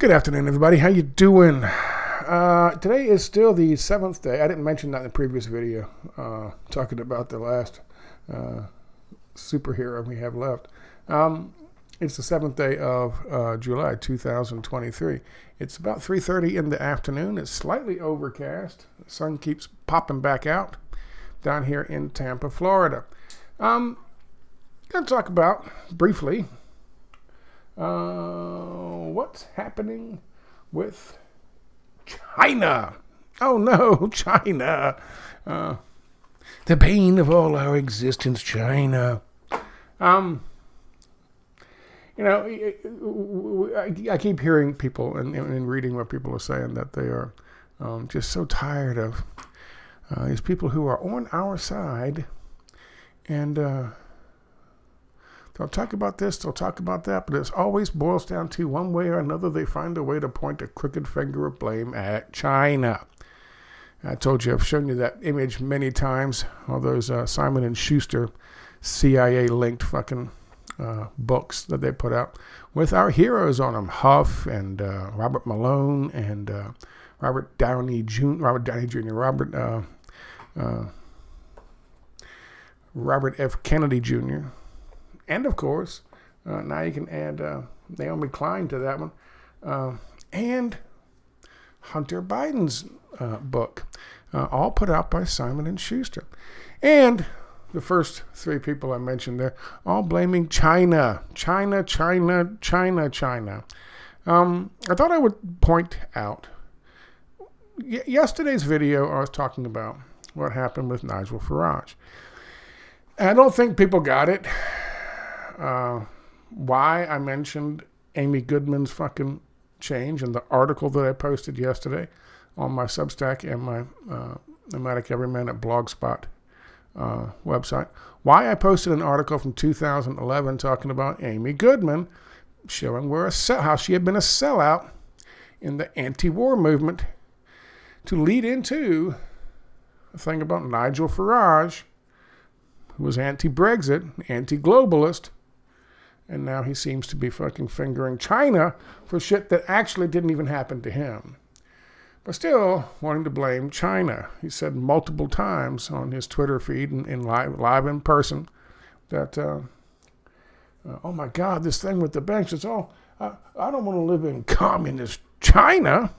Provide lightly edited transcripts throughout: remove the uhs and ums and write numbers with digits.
Good afternoon, everybody. How you doing? Today is still the 7th day. I didn't mention that in the previous video, talking about the last superhero we have left. It's the 7th day of July 2023. It's about 3:30 in the afternoon. It's slightly overcast. The sun keeps popping back out down here in Tampa, Florida. Going to talk about, briefly, what's happening with China. Oh no, China. The bane of all our existence, China. I keep hearing people and reading what people are saying that they are just so tired of these people who are on our side, and they'll talk about this, they'll talk about that, but it always boils down to one way or another, they find a way to point a crooked finger of blame at China. I told you, I've shown you that image many times, all those Simon & Schuster CIA-linked fucking books that they put out with our heroes on them, Huff and Robert Malone and Robert Downey Jr., Robert F. Kennedy Jr., and of course, now you can add Naomi Klein to that one, and Hunter Biden's book, all put out by Simon & Schuster. And the first three people I mentioned there, all blaming China. I thought I would point out, yesterday's video I was talking about what happened with Nigel Farage. I don't think people got it. Why I mentioned Amy Goodman's fucking change in the article that I posted yesterday on my Substack and my Nomadic Everyman at Blogspot website. Why I posted an article from 2011 talking about Amy Goodman, showing how she had been a sellout in the anti-war movement to lead into a thing about Nigel Farage, who was anti-Brexit, anti-globalist, and now he seems to be fucking fingering China for shit that actually didn't even happen to him. But still wanting to blame China. He said multiple times on his Twitter feed and live in person that, oh my God, this thing with the banks, it's all, I don't want to live in communist China.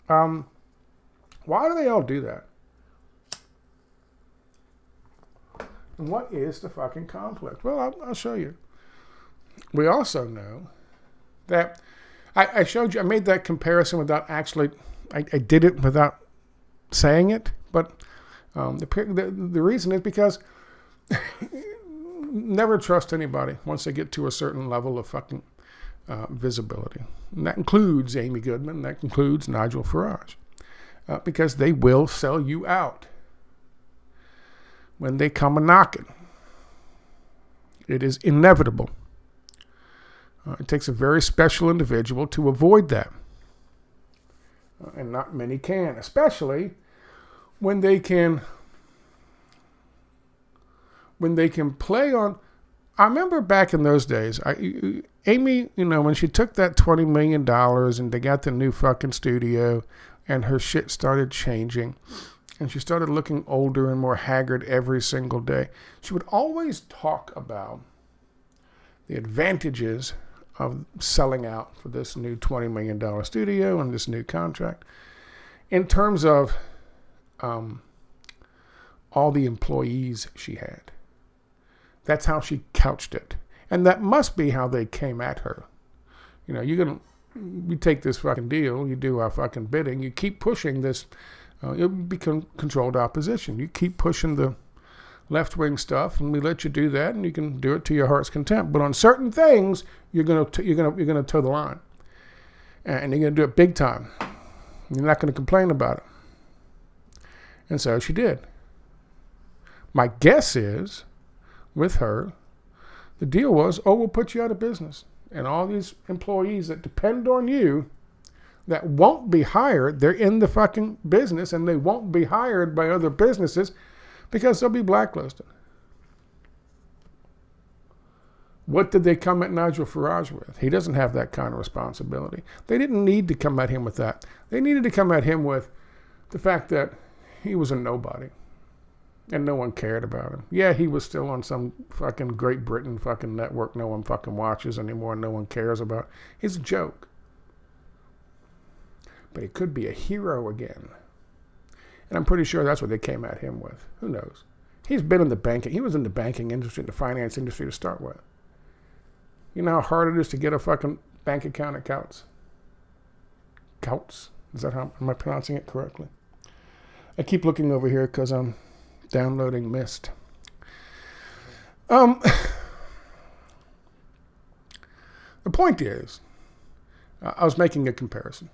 Why do they all do that? And what is the fucking conflict? Well, I'll show you. We also know that I showed you, I made that comparison without actually, I did it without saying it, but the reason is because never trust anybody once they get to a certain level of fucking visibility. And that includes Amy Goodman, that includes Nigel Farage, because they will sell you out when they come a-knocking. It is inevitable. It takes a very special individual to avoid that. And not many can, especially when they can play on. I remember back in those days, Amy, when she took that $20 million and they got the new fucking studio and her shit started changing and she started looking older and more haggard every single day, she would always talk about the advantages of selling out for this new $20 million studio and this new contract in terms of all the employees she had. That's how she couched it. And that must be how they came at her. You take this fucking deal, you do our fucking bidding, you keep pushing this, it'll become controlled opposition. You keep pushing the left-wing stuff, and we let you do that, and you can do it to your heart's content. But on certain things, you're gonna toe the line, and you're gonna do it big time. You're not gonna complain about it. And so she did. My guess is, with her, the deal was, we'll put you out of business, and all these employees that depend on you, that won't be hired, they're in the fucking business, and they won't be hired by other businesses because they'll be blacklisted. What did they come at Nigel Farage with? He doesn't have that kind of responsibility. They didn't need to come at him with that. They needed to come at him with the fact that he was a nobody and no one cared about him. Yeah, he was still on some fucking Great Britain fucking network no one fucking watches anymore and no one cares about. He's a joke. But he could be a hero again. And I'm pretty sure that's what they came at him with. Who knows? He was in the banking industry, the finance industry to start with. You know how hard it is to get a fucking bank account at Coutts? Coutts? Is that how, am I pronouncing it correctly? I keep looking over here because I'm downloading Mist. The point is, I was making a comparison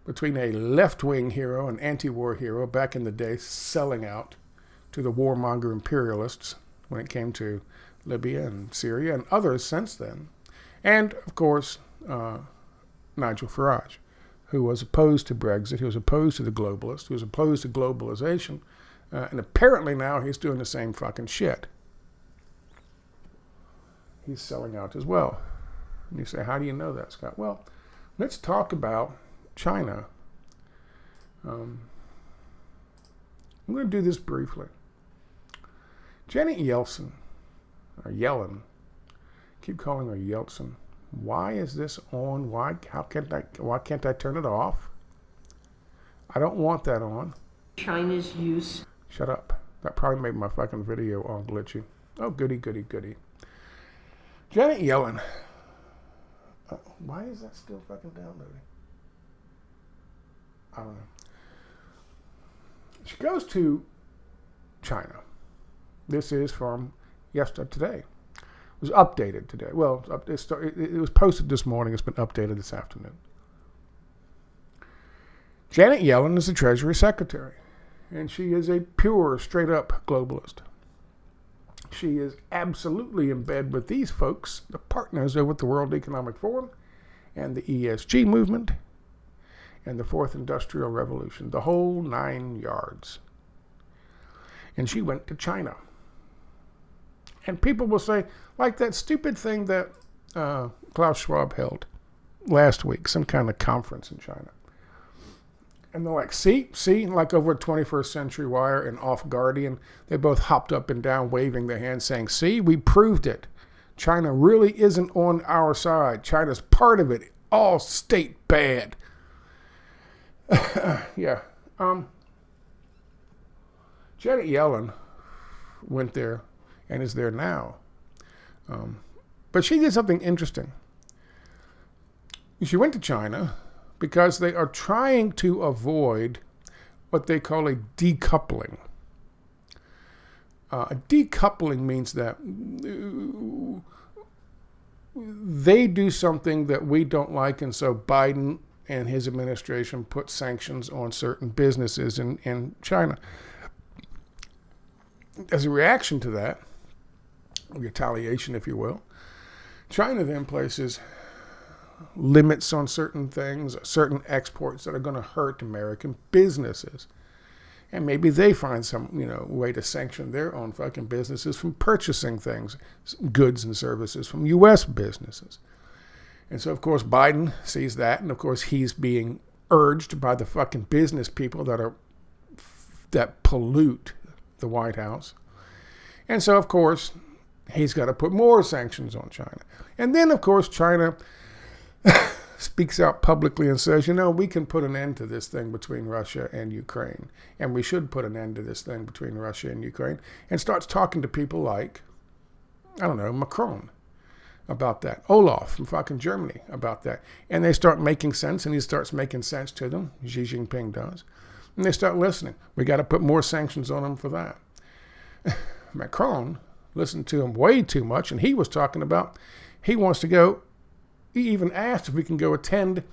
between a left-wing hero, an anti-war hero back in the day, selling out to the warmonger imperialists when it came to Libya and Syria and others since then. And, of course, Nigel Farage, who was opposed to Brexit, who was opposed to the globalists, who was opposed to globalization, and apparently now he's doing the same fucking shit. He's selling out as well. And you say, how do you know that, Scott? Well, let's talk about China. I'm going to do this briefly. Janet Yellen, or Yellen, keep calling her Yeltsin. Why is this on? Why can't I turn it off? I don't want that on. China's use. Shut up. That probably made my fucking video all glitchy. Oh, goody, goody, goody. Janet Yellen. Why is that still fucking downloading? I don't know. She goes to China. This is from today. It was updated today. Well, it was posted this morning. It's been updated this afternoon. Janet Yellen is the Treasury Secretary, and she is a pure, straight-up globalist. She is absolutely in bed with these folks, the partners over at the World Economic Forum and the ESG movement and the Fourth Industrial Revolution, the whole 9 yards. And she went to China. And people will say, like that stupid thing that Klaus Schwab held last week, some kind of conference in China. And they're like, see, like over at 21st Century Wire and Off Guardian, they both hopped up and down waving their hands saying, see, we proved it. China really isn't on our side. China's part of it. All state bad. Yeah. Janet Yellen went there and is there now. But she did something interesting. She went to China because they are trying to avoid what they call a decoupling. A decoupling means that they do something that we don't like, and so Biden and his administration put sanctions on certain businesses in China. As a reaction to that, retaliation, if you will, China then places limits on certain things, certain exports that are going to hurt American businesses. And maybe they find some, way to sanction their own fucking businesses from purchasing things, goods and services from U.S. businesses. And so, of course, Biden sees that, and of course, he's being urged by the fucking business people that pollute the White House. And so, of course, he's got to put more sanctions on China. And then, of course, China speaks out publicly and says, we can put an end to this thing between Russia and Ukraine. And we should put an end to this thing between Russia and Ukraine. And starts talking to people like, Macron about that. Olaf from fucking Germany about that. And they start making sense, and he starts making sense to them. Xi Jinping does. And they start listening. We got to put more sanctions on them for that. Macron listened to him way too much, and he was talking about he wants to go. He even asked if we can go attend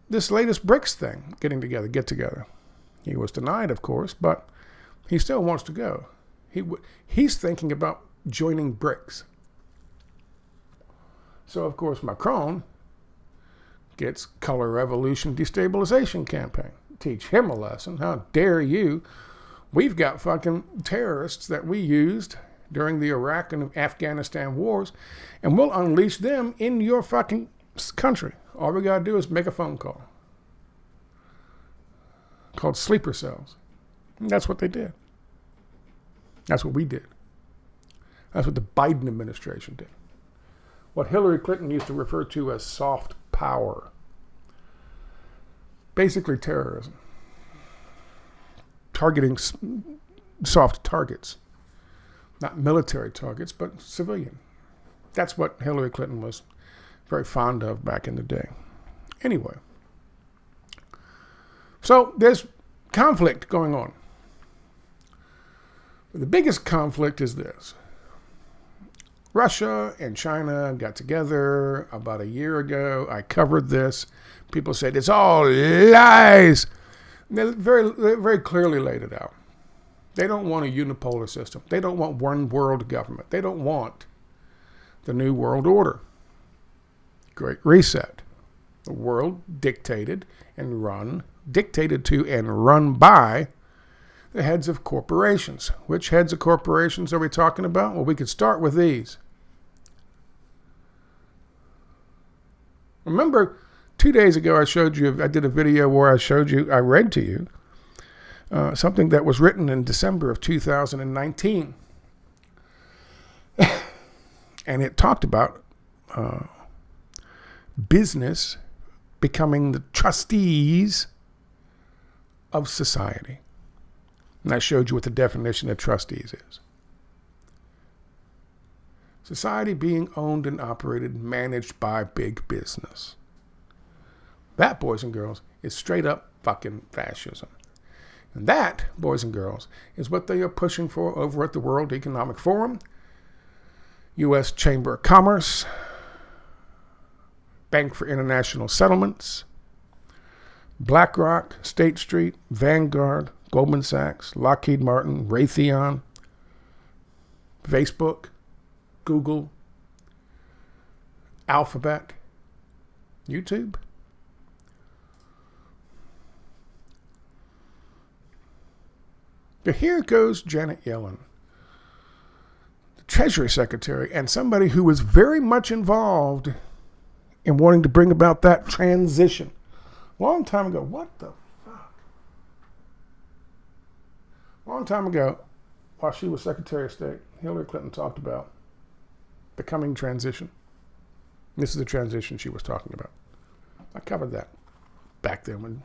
this latest BRICS thing, get together. He was denied, of course, but he still wants to go. He's thinking about joining BRICS. So, of course, Macron gets color revolution destabilization campaign. Teach him a lesson. How dare you? We've got fucking terrorists that we used during the Iraq and Afghanistan wars, and we'll unleash them in your fucking country. All we gotta do is make a phone call. Called sleeper cells. And that's what they did. That's what we did. That's what the Biden administration did. What Hillary Clinton used to refer to as soft power. Basically terrorism. Targeting soft targets. Not military targets, but civilian. That's what Hillary Clinton was very fond of back in the day. Anyway. So there's conflict going on. The biggest conflict is this. Russia and China got together about a year ago. I covered this. People said, it's all lies. They very clearly laid it out. They don't want a unipolar system. They don't want one world government. They don't want the new world order. Great reset. The world dictated to and run by the heads of corporations. Which heads of corporations are we talking about? Well, we could start with these. Remember, 2 days ago I did a video where I read to you something that was written in December of 2019. And it talked about business becoming the trustees of society. And I showed you what the definition of trustees is. Society being owned and operated, managed by big business. That, boys and girls, is straight up fucking fascism. And that, boys and girls, is what they are pushing for over at the World Economic Forum, U.S. Chamber of Commerce, Bank for International Settlements, BlackRock, State Street, Vanguard, Goldman Sachs, Lockheed Martin, Raytheon, Facebook, Google, Alphabet, YouTube. But here goes Janet Yellen, the Treasury Secretary, and somebody who was very much involved in wanting to bring about that transition. Long time ago. What the fuck? Long time ago, while she was Secretary of State, Hillary Clinton talked about the coming transition. This is the transition she was talking about. I covered that back then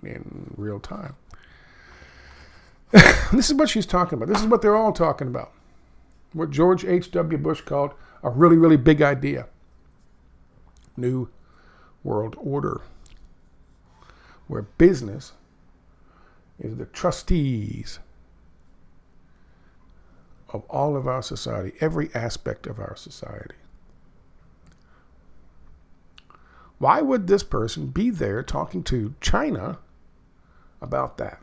in real time. This is what she's talking about. This is what they're all talking about. What George H.W. Bush called a really, really big idea. New World Order. Where business is the trustees of all of our society, every aspect of our society. Why would this person be there talking to China about that?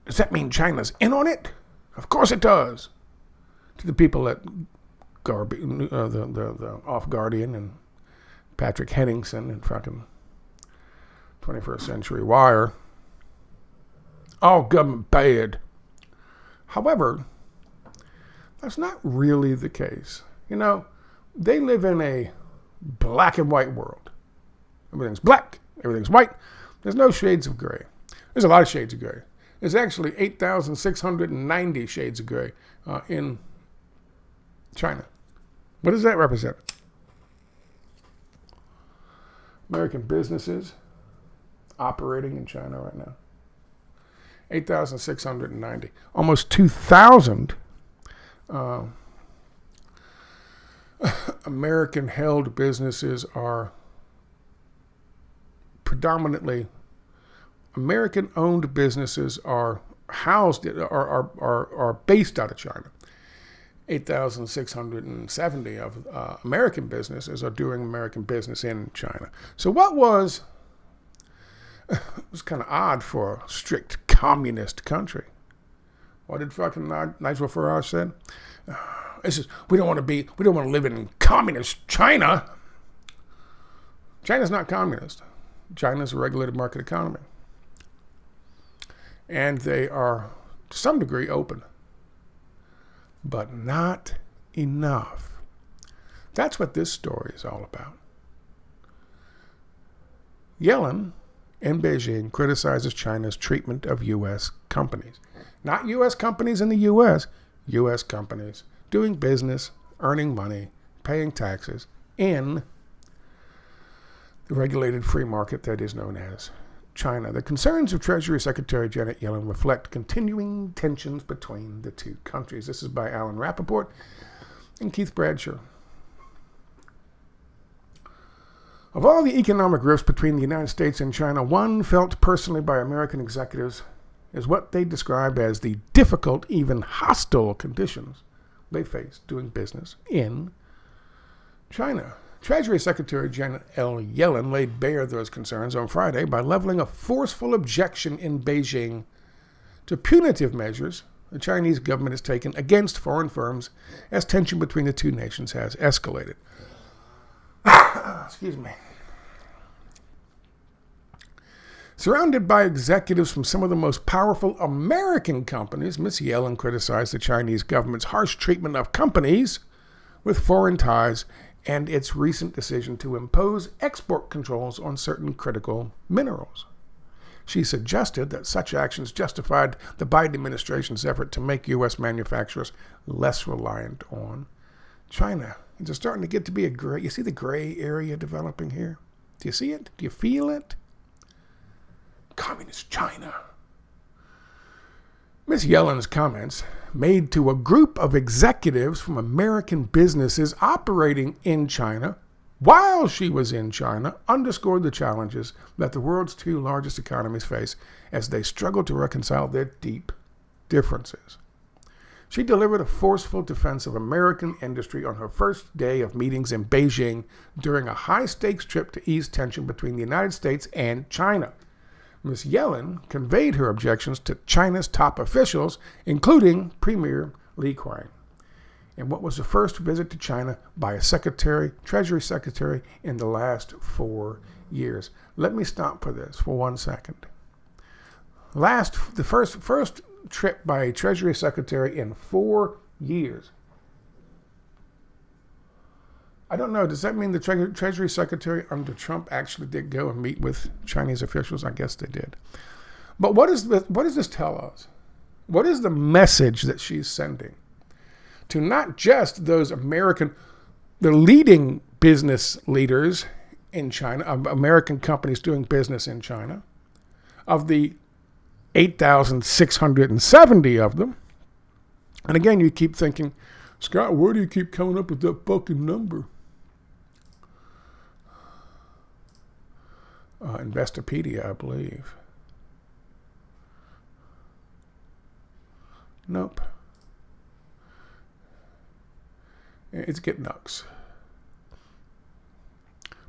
Does that mean China's in on it? Of course it does. To the people at the Off Guardian and Patrick Henningsen and fucking 21st Century Wire. All government bad. However, that's not really the case. You know, they live in a black and white world. Everything's black, everything's white. There's no shades of gray. There's a lot of shades of gray. There's actually 8,690 shades of gray in China. What does that represent? American businesses operating in China right now. 8,690. Almost 2,000 American-held businesses are predominantly American-owned businesses are housed are based out of China. 8,670 of American businesses are doing American business in China. So what was it was kind of odd for a strict communist country. What did fucking Nigel Farage said? We don't want to live in communist China. China's not communist. China's a regulated market economy. And they are, to some degree, open. but not enough. That's what this story is all about. Yellen in Beijing criticizes China's treatment of U.S. companies. Not U.S. companies in the U.S., U.S. companies doing business, earning money, paying taxes in the regulated free market that is known as China. The concerns of Treasury Secretary Janet Yellen reflect continuing tensions between the two countries. This is by Alan Rappaport and Keith Bradshaw. Of all the economic rifts between the United States and China, one felt personally by American executives is what they described as the difficult, even hostile conditions they face doing business in China. Treasury Secretary Janet L. Yellen laid bare those concerns on Friday by leveling a forceful objection in Beijing to punitive measures the Chinese government has taken against foreign firms as tension between the two nations has escalated. Excuse me. Surrounded by executives from some of the most powerful American companies, Ms. Yellen criticized the Chinese government's harsh treatment of companies with foreign ties and its recent decision to impose export controls on certain critical minerals. She suggested that such actions justified the Biden administration's effort to make U.S. manufacturers less reliant on China. It's starting to get to be a gray. You see the gray area developing here? Do you see it? Do you feel it? Communist China. Ms. Yellen's comments, made to a group of executives from American businesses operating in China while she was in China, underscored the challenges that the world's two largest economies face as they struggle to reconcile their deep differences. She delivered a forceful defense of American industry on her first day of meetings in Beijing during a high-stakes trip to ease tension between the United States and China. Ms. Yellen conveyed her objections to China's top officials, including Premier Li Qiang, in what was the first visit to China by a Treasury Secretary in the last 4 years. Let me stop for this for 1 second. The first trip by a Treasury Secretary in 4 years. I don't know. Does that mean the Treasury Secretary under Trump actually did go and meet with Chinese officials? I guess they did. But what does this tell us? What is the message that she's sending to not just those the leading business leaders in China, of American companies doing business in China, of the 8,670 of them? And again, you keep thinking, Scott, where do you keep coming up with that fucking number? Investopedia, I believe. Nope. It's GetNux.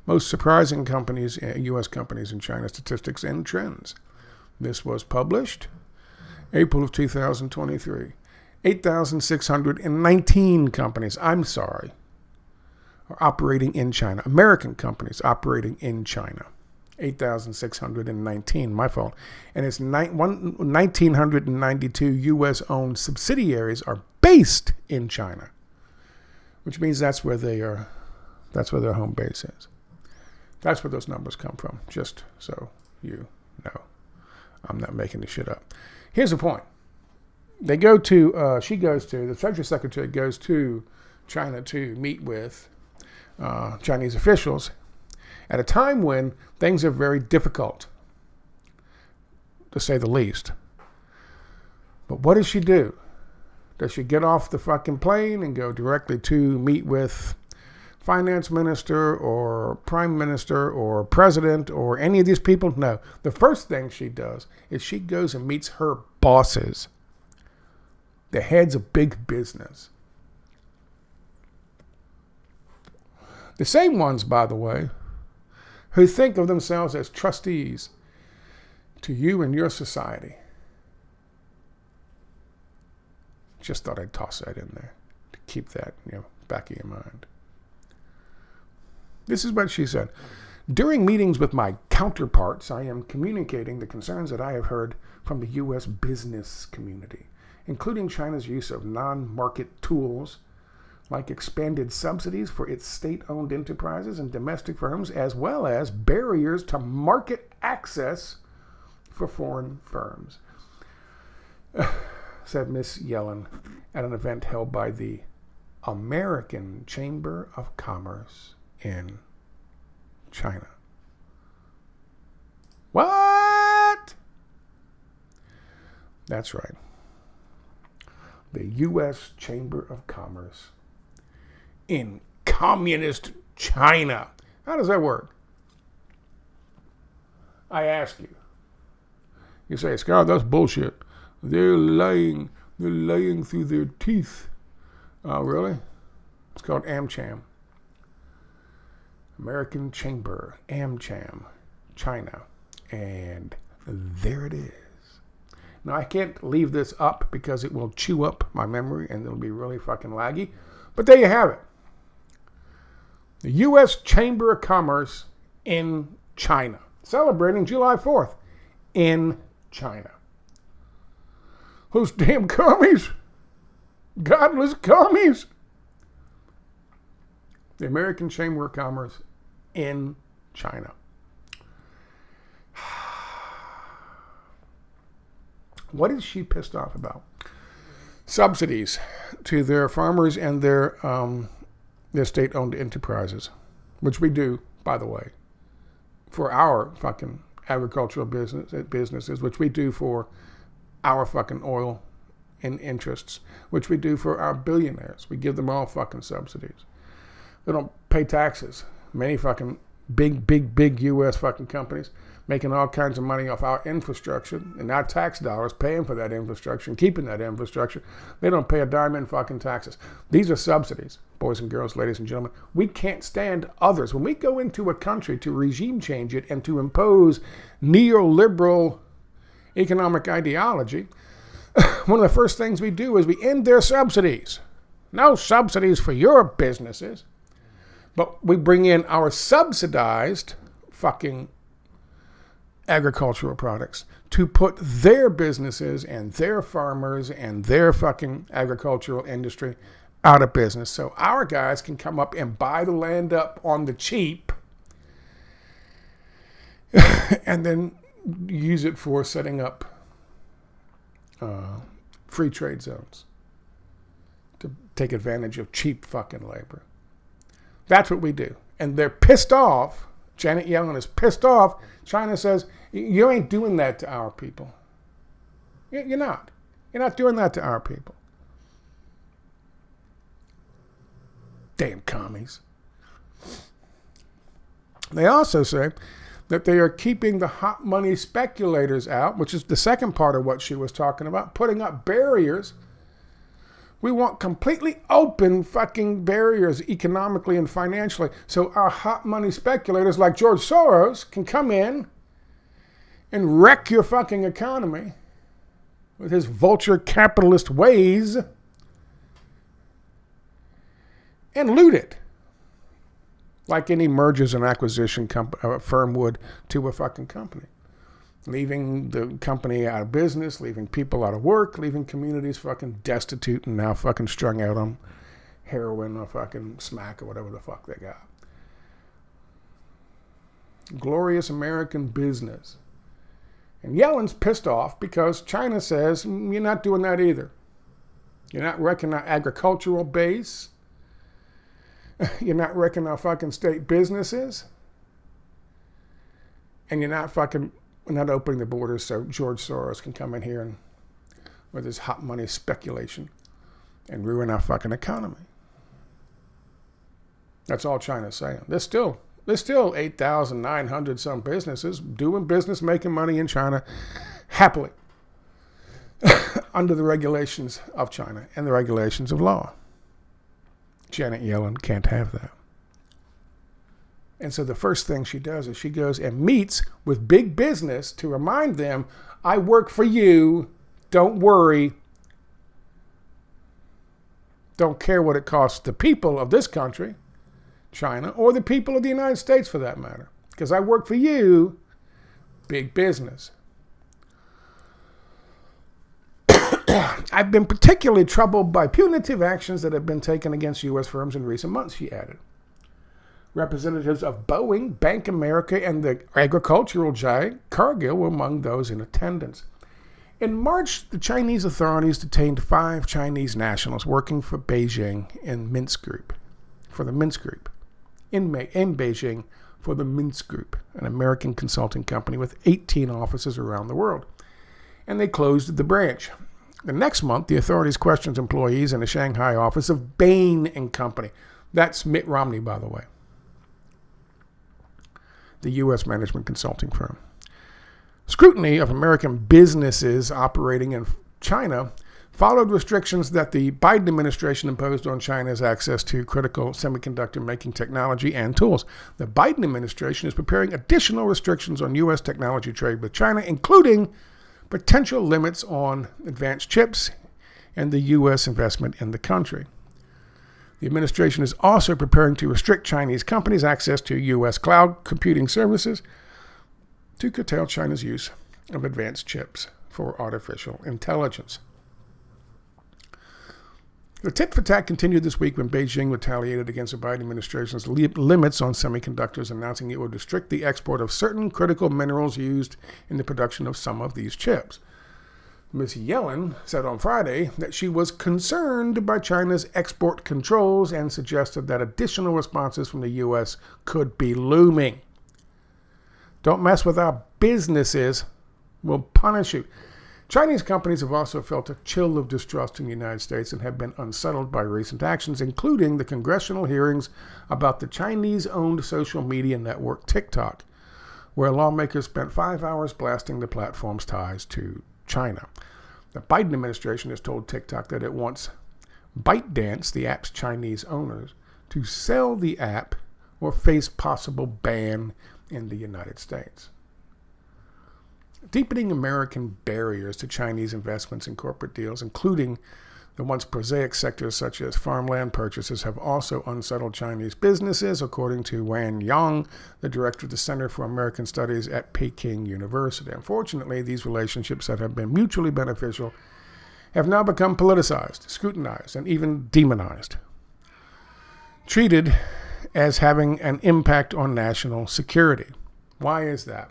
Most surprising companies, U.S. companies in China, statistics and trends. This was published April of 2023. 8,619 companies, are operating in China. American companies operating in China. 8,619, my fault. And it's 1,992 U.S.-owned subsidiaries are based in China, which means that's where their home base is. That's where those numbers come from, just so you know. I'm not making this shit up. Here's the point. The Treasury Secretary goes to China to meet with Chinese officials at a time when things are very difficult, to say the least. But what does she do? Does she get off the fucking plane and go directly to meet with finance minister or prime minister or president or any of these people? No. The first thing she does is she goes and meets her bosses, the heads of big business. The same ones, by the way, who think of themselves as trustees to you and your society. Just thought I'd toss that in there to keep that, back of your mind. This is what she said. During meetings with my counterparts, I am communicating the concerns that I have heard from the U.S. business community including China's use of non-market tools like expanded subsidies for its state-owned enterprises and domestic firms, as well as barriers to market access for foreign firms, said Ms. Yellen at an event held by the American Chamber of Commerce in China. What? That's right. The U.S. Chamber of Commerce in communist China. How does that work? I ask you. You say, Scott, that's bullshit. They're lying through their teeth. Oh, really? It's called AmCham. American Chamber, AmCham, China. And there it is. Now, I can't leave this up because it will chew up my memory and it'll be really fucking laggy. But there you have it. The U.S. Chamber of Commerce in China, celebrating July 4th in China. Those damn commies. Godless commies. The American Chamber of Commerce in China. What is she pissed off about? Subsidies to their farmers and their state-owned enterprises, which we do, by the way, for our fucking agricultural businesses, which we do for our fucking oil and interests, which we do for our billionaires. We give them all fucking subsidies. They don't pay taxes. Many fucking big U.S. fucking companies making all kinds of money off our infrastructure and our tax dollars paying for that infrastructure and keeping that infrastructure. They don't pay a dime in fucking taxes. These are subsidies, boys and girls, ladies and gentlemen. We can't stand others. When we go into a country to regime change it and to impose neoliberal economic ideology, one of the first things we do is we end their subsidies. No subsidies for your businesses. But we bring in our subsidized fucking agricultural products to put their businesses and their farmers and their fucking agricultural industry out of business. So our guys can come up and buy the land up on the cheap and then use it for setting up free trade zones to take advantage of cheap fucking labor. That's what we do. And they're pissed off. Janet Yellen is pissed off. China says, you ain't doing that to our people. You're not. You're not doing that to our people. Damn commies. They also say that they are keeping the hot money speculators out, which is the second part of what she was talking about, putting up barriers. We want completely open fucking barriers economically and financially so our hot money speculators like George Soros can come in and wreck your fucking economy with his vulture capitalist ways and loot it like any mergers and acquisition firm would to a fucking company. Leaving the company out of business, leaving people out of work, leaving communities fucking destitute and now fucking strung out on heroin or fucking smack or whatever the fuck they got. Glorious American business. And Yellen's pissed off because China says, you're not doing that either. You're not wrecking our agricultural base. You're not wrecking our fucking state businesses. And you're not fucking... We're not opening the borders so George Soros can come in here and with his hot money speculation and ruin our fucking economy. That's all China's saying. There's still 8,900 some businesses doing business, making money in China happily under the regulations of China and the regulations of law. Janet Yellen can't have that. And so the first thing she does is she goes and meets with big business to remind them, I work for you, don't worry. Don't care what it costs the people of this country, China, or the people of the United States for that matter. Because I work for you, big business. I've been particularly troubled by punitive actions that have been taken against U.S. firms in recent months, she added. Representatives of Boeing, Bank of America, and the agricultural giant Cargill were among those in attendance. In March, the Chinese authorities detained 5 Chinese nationals working for Beijing in Minsk Group, for the Minsk Group, in Beijing for the Minsk Group, an American consulting company with 18 offices around the world. And they closed the branch. The next month, the authorities questioned employees in the Shanghai office of Bain and Company. That's Mitt Romney, by the way, the U.S. management consulting firm. Scrutiny of American businesses operating in China followed restrictions that the Biden administration imposed on China's access to critical semiconductor making technology and tools. The Biden administration is preparing additional restrictions on U.S. technology trade with China, including potential limits on advanced chips and the U.S. investment in the country. The administration is also preparing to restrict Chinese companies' access to U.S. cloud computing services to curtail China's use of advanced chips for artificial intelligence. The tit-for-tat continued this week when Beijing retaliated against the Biden administration's limits on semiconductors, announcing it would restrict the export of certain critical minerals used in the production of some of these chips. Ms. Yellen said on Friday that she was concerned by China's export controls and suggested that additional responses from the U.S. could be looming. Don't mess with our businesses. We'll punish you. Chinese companies have also felt a chill of distrust in the United States and have been unsettled by recent actions, including the congressional hearings about the Chinese-owned social media network TikTok, where lawmakers spent 5 hours blasting the platform's ties to China. The Biden administration has told TikTok that it wants ByteDance, the app's Chinese owners, to sell the app or face possible ban in the United States. Deepening American barriers to Chinese investments in corporate deals, including the once prosaic sectors such as farmland purchases, have also unsettled Chinese businesses, according to Wan Yang, the director of the Center for American Studies at Peking University. Unfortunately, these relationships that have been mutually beneficial have now become politicized, scrutinized, and even demonized, treated as having an impact on national security. Why is that?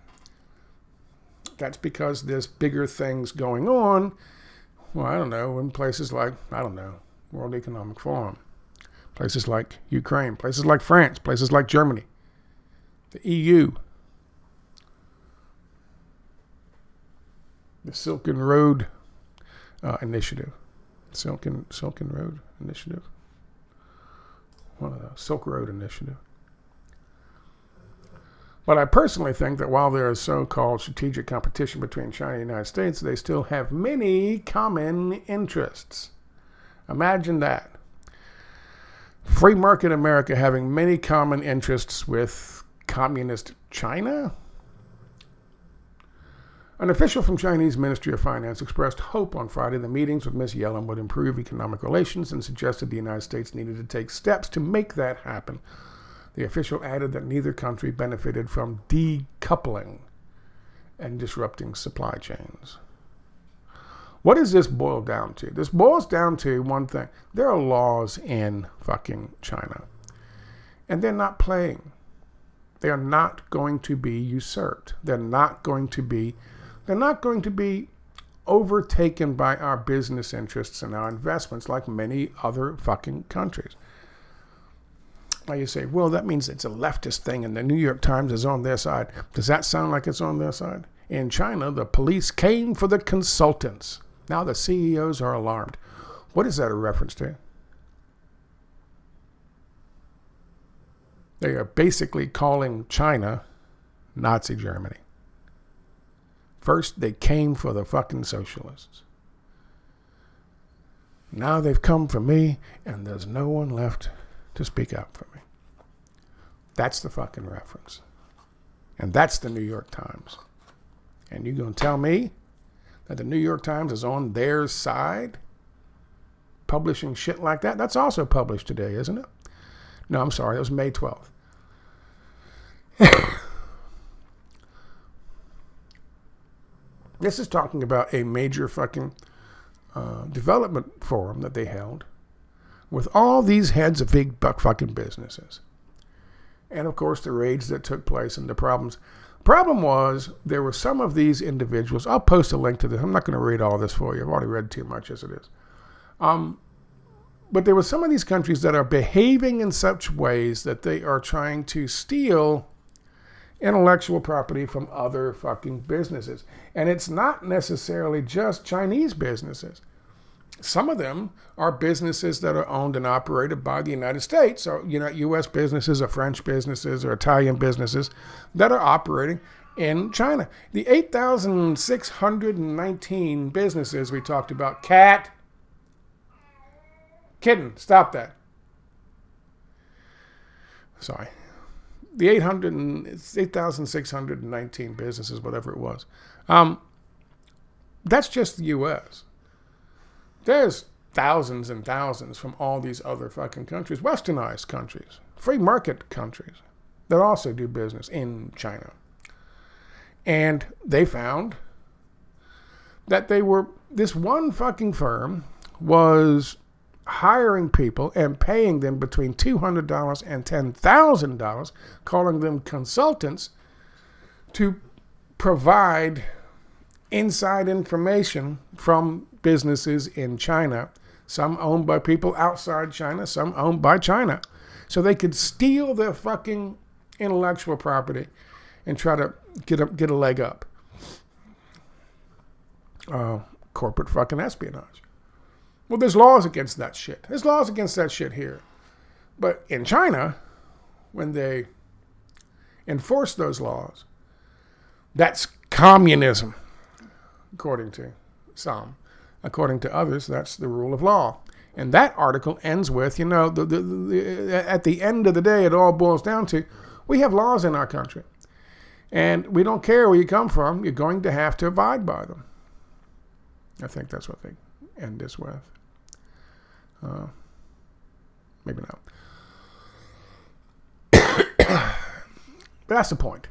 That's because there's bigger things going on, well, I don't know, in places like, World Economic Forum, places like Ukraine, places like France, places like Germany, the EU, the Silken Road Initiative, Silken Road Initiative, Silk Road Initiative. But I personally think that while there is so-called strategic competition between China and the United States, they still have many common interests. Imagine that. Free market America having many common interests with communist China? An official from Chinese Ministry of Finance expressed hope on Friday that meetings with Ms. Yellen would improve economic relations and suggested the United States needed to take steps to make that happen. The official added that neither country benefited from decoupling and disrupting supply chains. What does this boil down to? This boils down to one thing. There are laws in fucking China, and they're not playing. They are not going to be usurped. They're not going to be overtaken by our business interests and our investments like many other fucking countries. Now you say, well, that means it's a leftist thing and the New York Times is on their side. Does that sound like it's on their side? In China, the police came for the consultants. Now the CEOs are alarmed. What is that a reference to? They are basically calling China Nazi Germany. First, they came for the fucking socialists. Now they've come for me, and there's no one left to speak out for me. That's the fucking reference. And that's the New York Times. And you're going to tell me that the New York Times is on their side? Publishing shit like that? That's also published today, isn't it? No, I'm sorry. It was May 12th. This is talking about a major fucking development forum that they held with all these heads of big fucking businesses. And of course the raids that took place and the problems. Problem was there were some of these individuals. I'll post a link to this. I'm not going to read all this for you. I've already read too much as it is. But there were some of these countries that are behaving in such ways that they are trying to steal intellectual property from other fucking businesses. And it's not necessarily just Chinese businesses. Some of them are businesses that are owned and operated by the United States, or U.S. businesses or French businesses or Italian businesses that are operating in China. The 8,619 businesses we talked about. Kitten, stop that. Sorry. The 8,619 businesses, whatever it was. That's just the U.S. There's thousands and thousands from all these other fucking countries, westernized countries, free market countries that also do business in China. And they found that this one fucking firm was hiring people and paying them between $200 and $10,000, calling them consultants, to provide inside information from businesses in China, some owned by people outside China, some owned by China. So they could steal their fucking intellectual property and try to get a leg up. Corporate fucking espionage. Well, there's laws against that shit. There's laws against that shit here. But in China, when they enforce those laws, that's communism, according to some. According to others, that's the rule of law. And that article ends with, at the end of the day, it all boils down to, we have laws in our country. And we don't care where you come from, you're going to have to abide by them. I think that's what they end this with. Maybe not. But that's the point.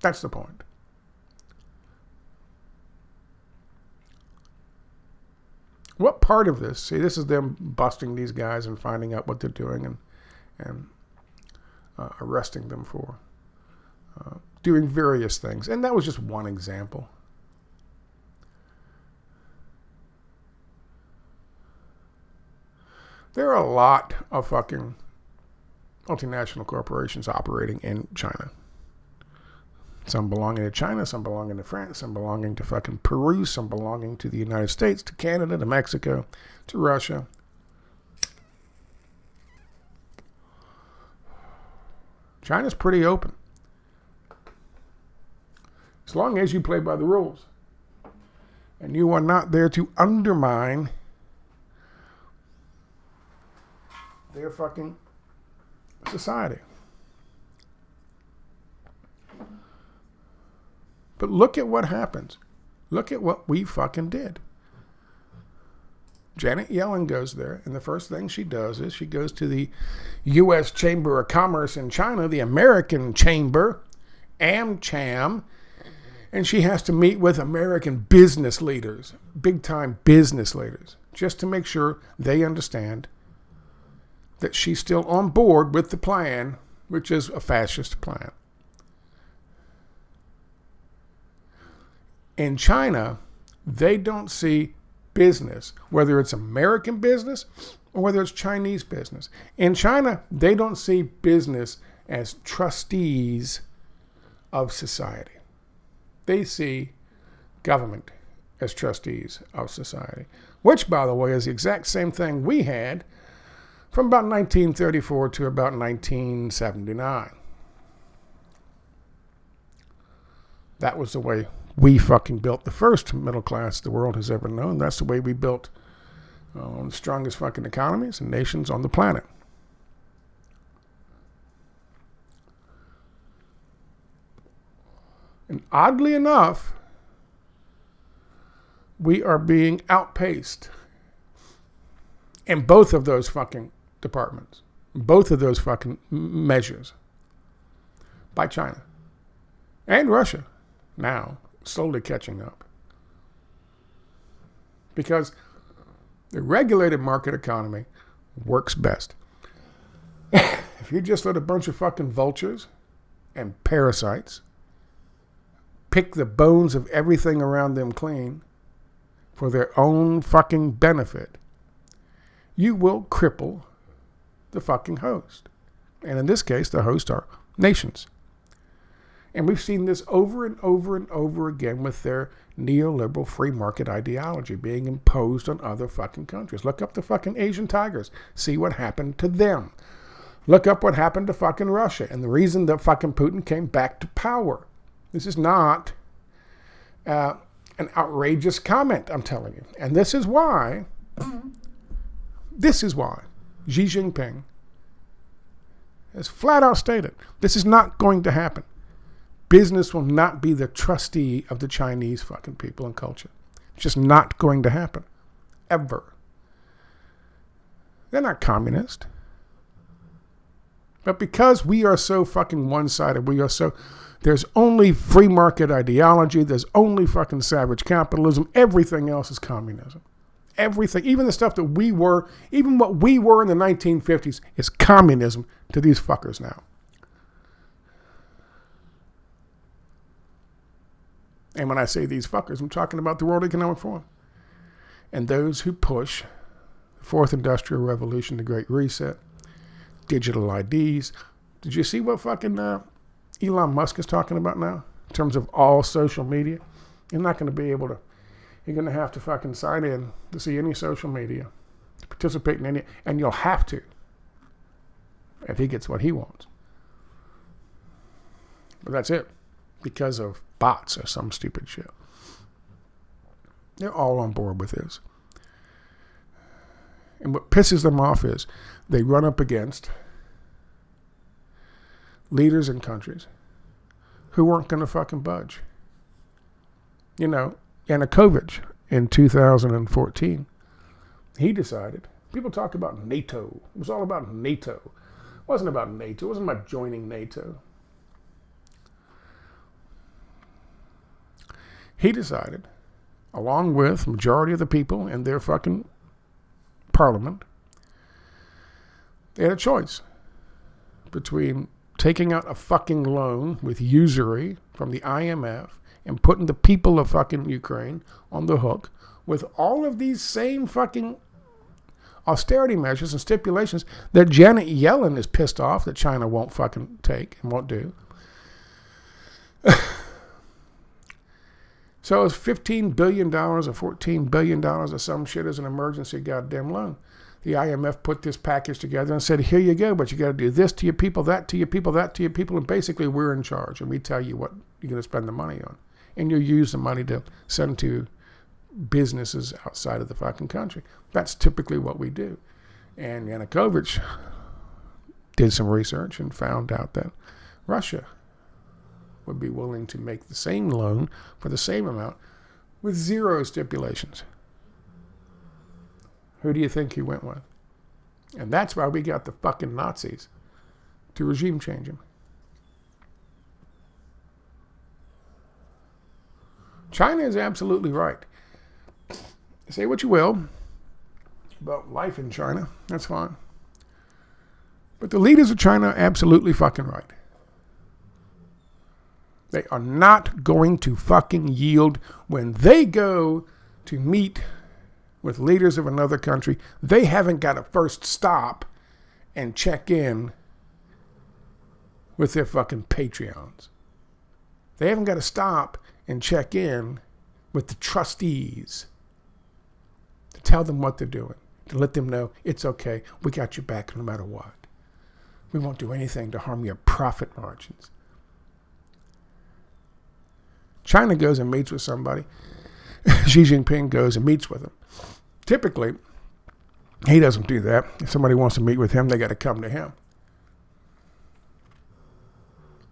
That's the point. What part of this? See, this is them busting these guys and finding out what they're doing and arresting them for doing various things. And that was just one example. There are a lot of fucking multinational corporations operating in China. Some belonging to China, some belonging to France, some belonging to fucking Peru, some belonging to the United States, to Canada, to Mexico, to Russia. China's pretty open. As long as you play by the rules. And you are not there to undermine their fucking society. But look at what happens. Look at what we fucking did. Janet Yellen goes there, and the first thing she does is she goes to the U.S. Chamber of Commerce in China, the American Chamber, AmCham, and she has to meet with American business leaders, big-time business leaders, just to make sure they understand that she's still on board with the plan, which is a fascist plan. In China, they don't see business, whether it's American business or whether it's Chinese business. In China, they don't see business as trustees of society. They see government as trustees of society, which, by the way, is the exact same thing we had from about 1934 to about 1979. That was the way we fucking built the first middle class the world has ever known. That's the way we built one of the strongest fucking economies and nations on the planet. And oddly enough, we are being outpaced in both of those fucking departments, both of those fucking measures by China. and Russia now slowly catching up. Because the regulated market economy works best. If you just let a bunch of fucking vultures and parasites pick the bones of everything around them clean for their own fucking benefit, you will cripple the fucking host. And in this case, the host are nations. And we've seen this over and over and over again with their neoliberal free market ideology being imposed on other fucking countries. Look up the fucking Asian tigers. See what happened to them. Look up what happened to fucking Russia and the reason that fucking Putin came back to power. This is not an outrageous comment, I'm telling you. And this is why Xi Jinping has flat out stated this is not going to happen. Business will not be the trustee of the Chinese fucking people and culture. It's just not going to happen. Ever. They're not communist. But because we are so fucking one-sided, there's only free market ideology, there's only fucking savage capitalism, everything else is communism. Everything, even the stuff that we were, even what we were in the 1950s is communism to these fuckers now. And when I say these fuckers, I'm talking about the World Economic Forum. And those who push the Fourth Industrial Revolution, the Great Reset, digital IDs. Did you see what fucking Elon Musk is talking about now? In terms of all social media? You're not going to be able to, you're going to have to fucking sign in to see any social media, to participate in any, and you'll have to if he gets what he wants. But that's it. Because of bots or some stupid shit. They're all on board with this. And what pisses them off is they run up against leaders in countries who weren't going to fucking budge. You know, Yanukovych in 2014, he decided, people talk about NATO. It was all about NATO. It wasn't about NATO. It wasn't about joining NATO. He decided, along with the majority of the people in their fucking parliament, they had a choice between taking out a fucking loan with usury from the IMF and putting the people of fucking Ukraine on the hook with all of these same fucking austerity measures and stipulations that Janet Yellen is pissed off that China won't fucking take and won't do. So it's $15 billion or $14 billion or some shit as an emergency goddamn loan. The IMF put this package together and said, here you go, but you got to do this to your people, that to your people, that to your people, and basically we're in charge, and we tell you what you're going to spend the money on. And you use the money to send to businesses outside of the fucking country. That's typically what we do. And Yanukovych did some research and found out that Russia would be willing to make the same loan for the same amount with zero stipulations. Who do you think he went with? And that's why we got the fucking Nazis to regime change him. China is absolutely right. Say what you will about life in China. That's fine. But the leaders of China are absolutely fucking right. They are not going to fucking yield when they go to meet with leaders of another country. They haven't got to first stop and check in with their fucking Patreons. They haven't got to stop and check in with the trustees to tell them what they're doing, to let them know it's okay, we got your back no matter what. We won't do anything to harm your profit margins. China goes and meets with somebody. Xi Jinping goes and meets with him. Typically, he doesn't do that. If somebody wants to meet with him, they got to come to him.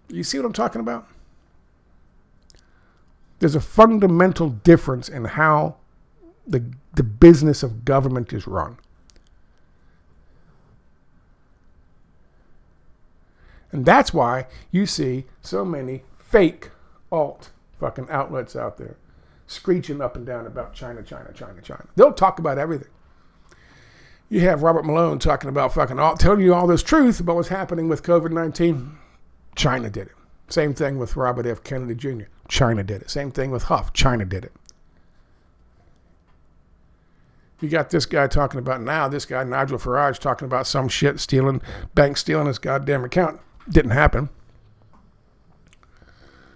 You see what I'm talking about? There's a fundamental difference in how the business of government is run. And that's why you see so many fake alt fucking outlets out there screeching up and down about China, China, China, China. They'll talk about everything. You have Robert Malone talking about telling you all this truth about what's happening with COVID-19. China did it. Same thing with Robert F. Kennedy Jr. China did it. Same thing with Huff. China did it. You got this guy talking about this guy, Nigel Farage, talking about some shit bank stealing his goddamn account. Didn't happen.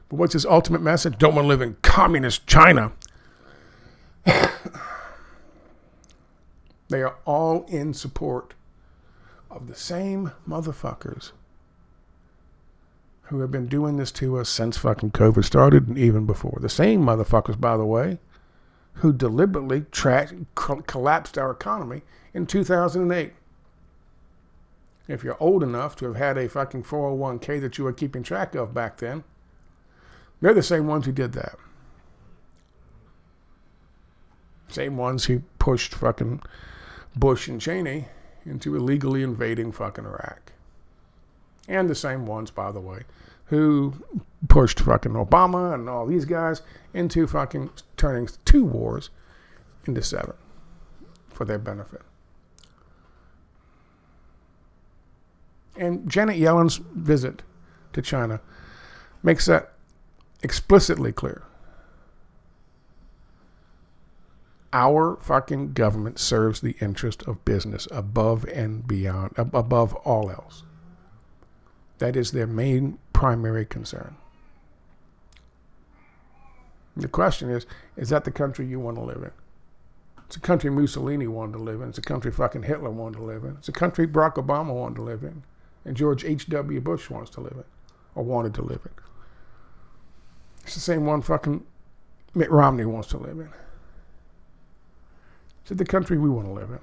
But what's his ultimate message? Don't want to live in communist China. They are all in support of the same motherfuckers who have been doing this to us since fucking COVID started and even before. The same motherfuckers, by the way, who deliberately collapsed our economy in 2008. If you're old enough to have had a fucking 401k that you were keeping track of back then, they're the same ones who did that. Same ones who pushed fucking Bush and Cheney into illegally invading fucking Iraq. And the same ones, by the way, who pushed fucking Obama and all these guys into fucking turning 2 wars into 7 for their benefit. And Janet Yellen's visit to China makes that explicitly clear. Our fucking government serves the interest of business above and beyond, above all else. That is their main primary concern. The question is that the country you want to live in? It's a country Mussolini wanted to live in. It's a country fucking Hitler wanted to live in. It's a country Barack Obama wanted to live in. And George H.W. Bush wants to live in, or wanted to live in. It's the same one fucking Mitt Romney wants to live in. It's the country we want to live in.